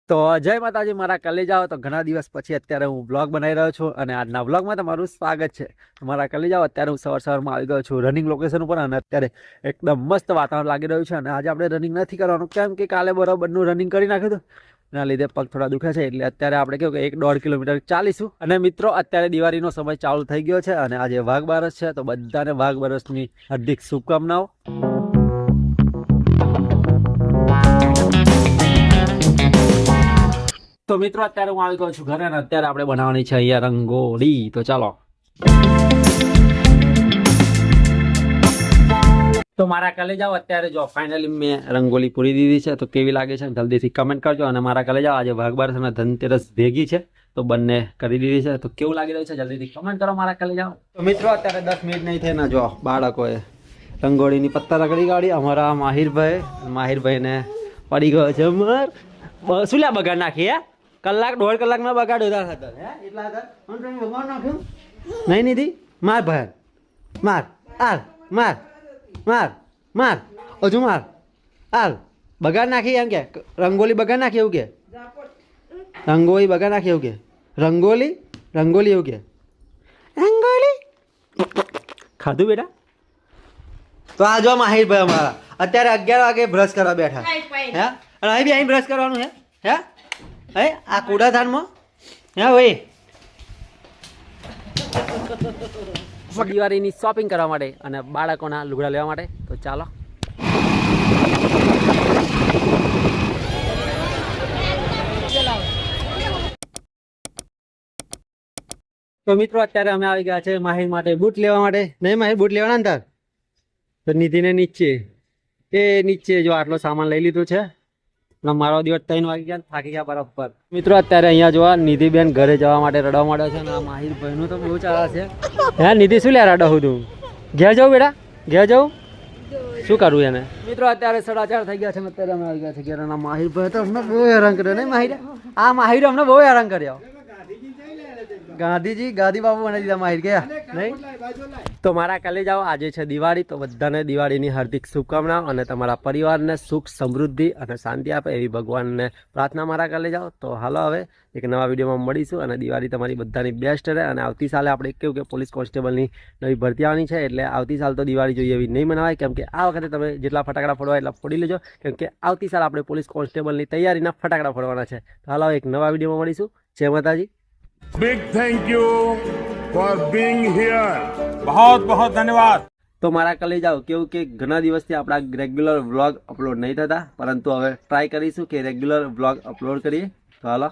તો જય માતાજી મારા કલેજાઓ તો ઘણા દિવસ પછી અત્યારે હું બ્લોગ બનાવી રહ્યો છું અને આજના બ્લોગમાં તમારું સ્વાગત છે। મારા કલેજાઓ અત્યારે હું સવારમાં આવી ગયો છું રનિંગ લોકેશન ઉપર અને અત્યારે એકદમ મસ્ત વાતાવરણ લાગી રહ્યું છે અને આજે આપણે રનિંગ નથી કરવાનું કેમ કે કાલે બરોબરનું રનિંગ કરી નાખ્યું હતું એના લીધે પગ થોડા દુખે છે એટલે અત્યારે આપણે કેવું કે 1-1.5 કિલોમીટર ચાલીશું। અને મિત્રો અત્યારે દિવાળીનો સમય ચાલુ થઈ ગયો છે અને આજે વાઘ બારસ છે તો બધાને વાઘ બારસની હાર્દિક શુભકામનાઓ। તો મિત્રો અત્યારે હું આવી ગયો છું ઘરે અને અત્યારે આપણે બનાવવાની છે અહીંયા રંગોળી। તો ચાલો તો મારા કલેજાઓ અત્યારે જો ફાઇનલી મેં રંગોળી પૂરી દીધી છે તો કેવી લાગે છે જલ્દીથી કમેન્ટ કરજો। અને મારા કલેજાઓ આજે વાઘ બારસ અને ધનતેરસ ભેગી છે તો બંને કરી દીધી છે તો કેવું લાગી રહ્યું છે જલ્દીથી કમેન્ટ કરો મારા કલેજાઓ। તો મિત્રો અત્યારે 10 મિનિટ નહીં થઈને જો બાળકોએ રંગોળીની પત્તા રગડી કાઢી। અમારા માહિરભાઈને પડી ગયો છે માર શું લ્યા બગાડ નાખી હે કલાક 1.5 કલાકમાં બગાડ્યો હતા હે એટલા હતા બગાડ નાખ્યું નહીં નીધી માર ભાઈ માર આલ માર માર માર હજુ માર આલ બગાડ નાખી એમ કે રંગોલી બગાડ નાખી એવું કે રંગોળી બગાડ નાખી એવું કે રંગોલી એવું કે રંગોલી ખાધું બેટા। તો આ જો માહિરભાઈ અમારા અત્યારે 11 વાગે બ્રશ કરવા બેઠા હે અને અહીં બી અહીં બ્રશ કરવાનું હે હે હે આ કુડાધાનમાં હે ભાઈ દિવાળીની શોપિંગ કરવા માટે અને બાળકોના લુગડા લેવા માટે તો ચાલો। તો મિત્રો અત્યારે અમે આવી ગયા છે માહિર માટે બૂટ લેવા માટે। નહીં માહિર બૂટ લેવાના ને તાર તો નિધિને નીચે જો આટલો સામાન લઈ લીધું છે। મારો દિવસ 3 વાગી ગયા થાકી ગયા બરાબર। મિત્રો અત્યારે અહીંયા જોવા નિધિબેન ઘરે જવા માટે રડવા માંડ્યો છે અને આ માહિર ભાઈનું તો બહુ ચાલે છે હે નિધિ શું લે રડો હું તું ઘેર જાઉં બેટા ઘેર જાઉં શું કરું એને। મિત્રો અત્યારે 4:30 થઈ ગયા છે અત્યારે અમે આવી ગયા છે ઘેર અને માહિર ભાઈ તો અમને બહુ હેરાન કર્યો નહીં માહિર આ માહિર અમને બહુ હેરાન કર્યો ગાંધીજી ગાંધી બાબુ બનાવી દીધા માહિર ગયા નહીં। તો મારા કલેજાઓ આજે છે દિવાળી તો બધાને દિવાળીની હાર્દિક શુભકામનાઓ અને તમારા પરિવારને સુખ સમૃદ્ધિ અને શાંતિ આપે એવી ભગવાનને પ્રાર્થના મારા કલેજાઓ। તો હાલો હવે એક નવા વિડીયોમાં મળીશું અને દિવાળી તમારી બધાની બેસ્ટ રહે। અને આવતી સાલે આપણે કેવું કે પોલીસ કોન્સ્ટેબલની નવી ભરતી આવવાની છે એટલે આવતી સાલ તો દિવાળી જોઈએ એવી નહીં મનાવાય કેમ કે આ વખતે તમે જેટલા ફટાકડા ફોડવા એટલા ફોડી લેજો કેમ કે આવતી સાલ આપણે પોલીસ કોન્સ્ટેબલની તૈયારીના ફટાકડા ફોડવાના છે। તો હાલો એક નવા વિડીયોમાં મળીશું। જય માતાજી। Big thank you for being here. बहुत बहुत धन्यवाद। તો મારા કલેજાઓ કેવું કે ઘણા દિવસથી આપણા રેગ્યુલર વ્લોગ અપલોડ નહીં થતા પરંતુ હવે ટ્રાય કરીશું કે રેગ્યુલર વ્લોગ અપલોડ કરીએ। તો હાલો।